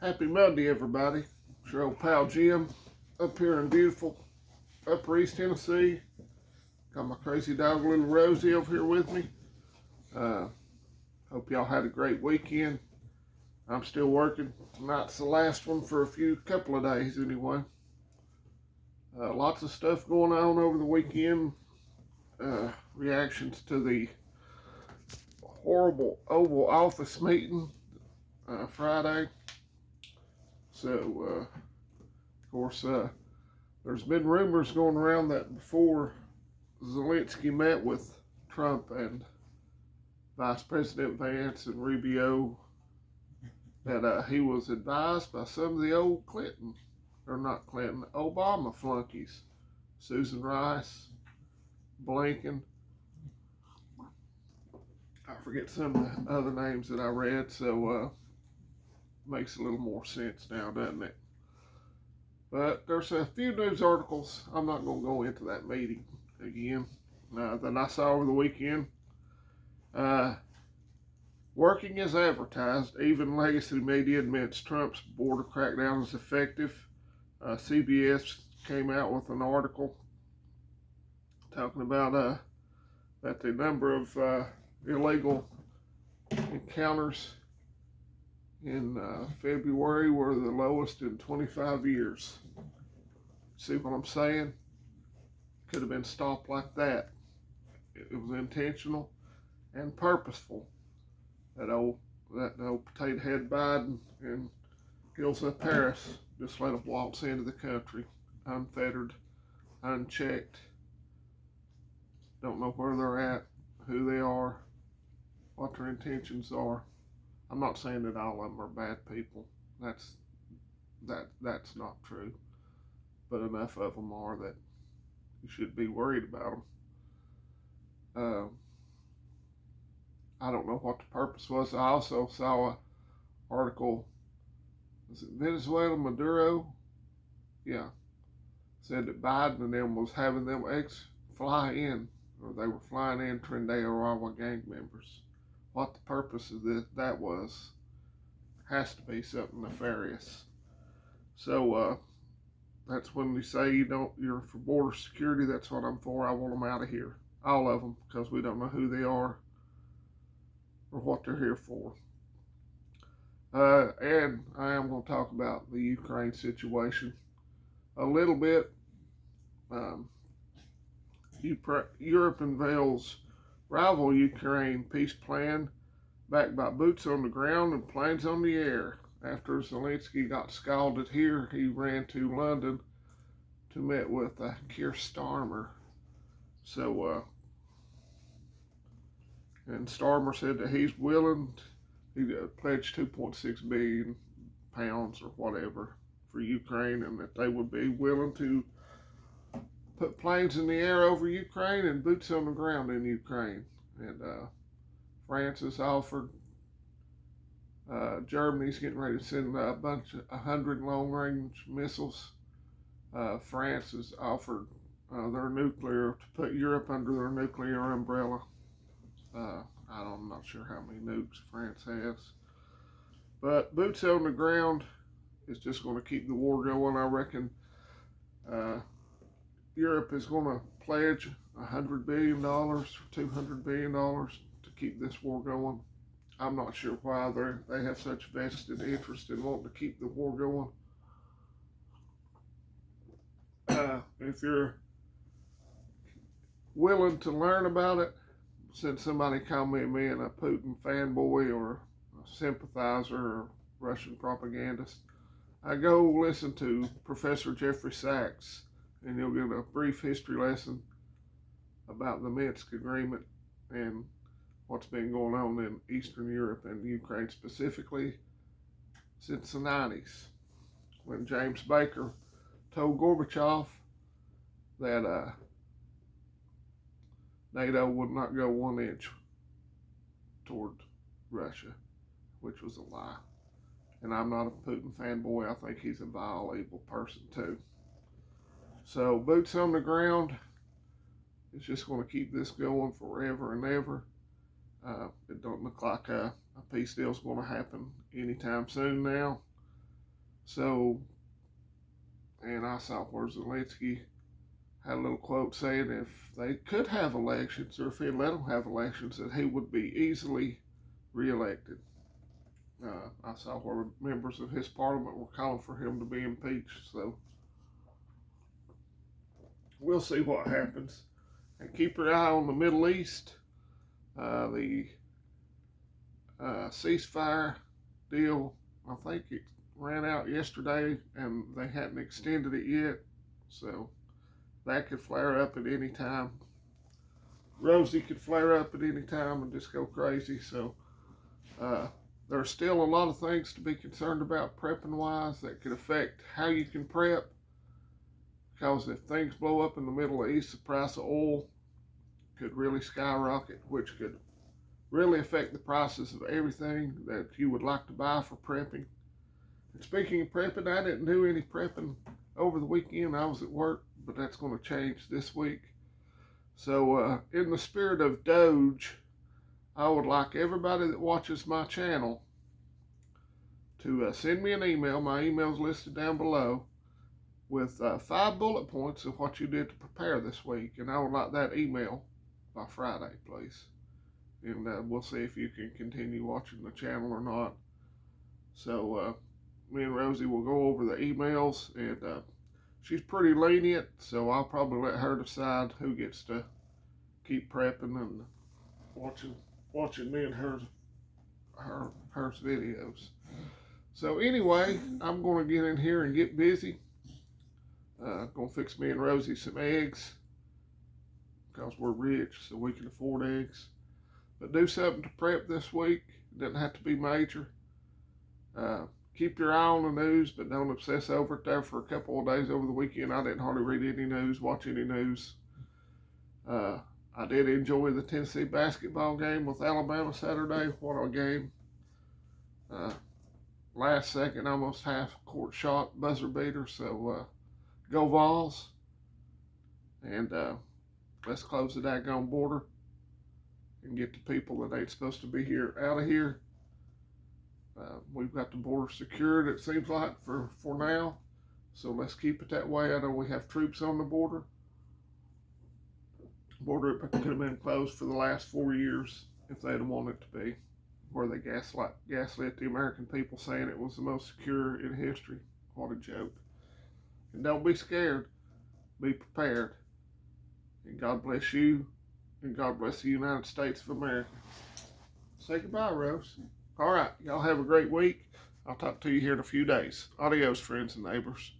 Happy Monday, everybody. It's your old pal Jim up here in beautiful Upper East Tennessee. Got my crazy dog, little Rosie, over here with me. Uh, Hope y'all had a great weekend. I'm still working. Tonight's the last one for couple of days anyway. Lots of stuff going on over the weekend. Reactions to the horrible Oval Office meeting Friday. So, of course, there's been rumors going around that before Zelensky met with Trump and Vice President Vance and Rubio that he was advised by some of the old Obama flunkies, Susan Rice, Blinken. I forget some of the other names that I read, so makes a little more sense now, doesn't it? But there's a few news articles. I'm not going to go into that meeting again that I saw over the weekend. Working as advertised, even legacy media admits Trump's border crackdown is effective. CBS came out with an article talking about that the number of illegal encounters in February were the lowest in 25 years. See what I'm saying? Could have been stopped like that. It was intentional and purposeful. That old potato head Biden and Gilsa Paris just let them waltz into the country unfettered, unchecked. Don't know where they're at, who they are, what their intentions are. I'm not saying that all of them are bad people. That's not true. But enough of them are that you should be worried about them. I don't know what the purpose was. I also saw an article. Was it Venezuela Maduro? Yeah, said that Biden and them was having them fly in, or they were flying in Trinidad gang members. What the purpose of that was has to be something nefarious. So that's when we say you're for border security. That's what I'm for. I want them out of here, all of them, because we don't know who they are or what they're here for. And I am going to talk about the Ukraine situation a little bit. Europe unveils rival Ukraine peace plan backed by boots on the ground and planes on the air. After Zelensky got scalded here, he ran to London to meet with Keir Starmer. So, and Starmer said that he's willing. He pledged 2.6 billion pounds or whatever for Ukraine, and that they would be willing to put planes in the air over Ukraine and boots on the ground in Ukraine. And France has offered. Germany's getting ready to send 100 long-range missiles. France has offered their nuclear to put Europe under their nuclear umbrella. I'm not sure how many nukes France has. But boots on the ground is just going to keep the war going. I reckon Europe is going to pledge $100 billion or $200 billion to keep this war going. I'm not sure why they have such vested interest in wanting to keep the war going. If you're willing to learn about it, since somebody called me a Putin fanboy or a sympathizer or Russian propagandist, I go listen to Professor Jeffrey Sachs, and you'll get a brief history lesson about the Minsk Agreement and what's been going on in Eastern Europe and Ukraine specifically since the 90s, when James Baker told Gorbachev that NATO would not go 1 inch toward Russia, which was a lie. And I'm not a Putin fanboy. I think he's a vile, evil person too. So boots on the ground, it's just going to keep this going forever and ever. It don't look like a peace deal is going to happen anytime soon now. So, and I saw where Zelensky had a little quote saying if they could have elections, or if he'd let them have elections, that he would be easily reelected. I saw where members of his parliament were calling for him to be impeached. So we'll see what happens. And keep your eye on the Middle East. The ceasefire deal, I think it ran out yesterday and they hadn't extended it yet. So that could flare up at any time. Rosie could flare up at any time and just go crazy. So there's still a lot of things to be concerned about prepping wise that could affect how you can prep. Because if things blow up in the Middle East, the price of oil could really skyrocket, which could really affect the prices of everything that you would like to buy for prepping. And speaking of prepping, I didn't do any prepping over the weekend. I was at work, but that's going to change this week. So in the spirit of Doge, I would like everybody that watches my channel to send me an email. My email's listed down below with 5 bullet points of what you did to prepare this week. And I would like that email by Friday, please. And we'll see if you can continue watching the channel or not. So me and Rosie will go over the emails, and she's pretty lenient, so I'll probably let her decide who gets to keep prepping and watching me and her videos. So anyway, I'm going to get in here and get busy. Gonna fix me and Rosie some eggs because we're rich, so we can afford eggs. But do something to prep this week. It doesn't have to be major. Keep your eye on the news, but don't obsess over it there for a couple of days over the weekend. I didn't hardly read any news, watch any news. I did enjoy the Tennessee basketball game with Alabama Saturday. What a game. Last second, almost half court shot, buzzer beater. So go Vols. And let's close the daggone border and get the people that ain't supposed to be here out of here. We've got the border secured, it seems like, for now. So let's keep it that way. I know we have troops on the border. Border could have been closed for the last 4 years if they'd have wanted it to be, where they gaslit the American people saying it was the most secure in history. What a joke. And don't be scared. Be prepared. And God bless you. And God bless the United States of America. Say goodbye, Rose. All right. Y'all have a great week. I'll talk to you here in a few days. Adios, friends and neighbors.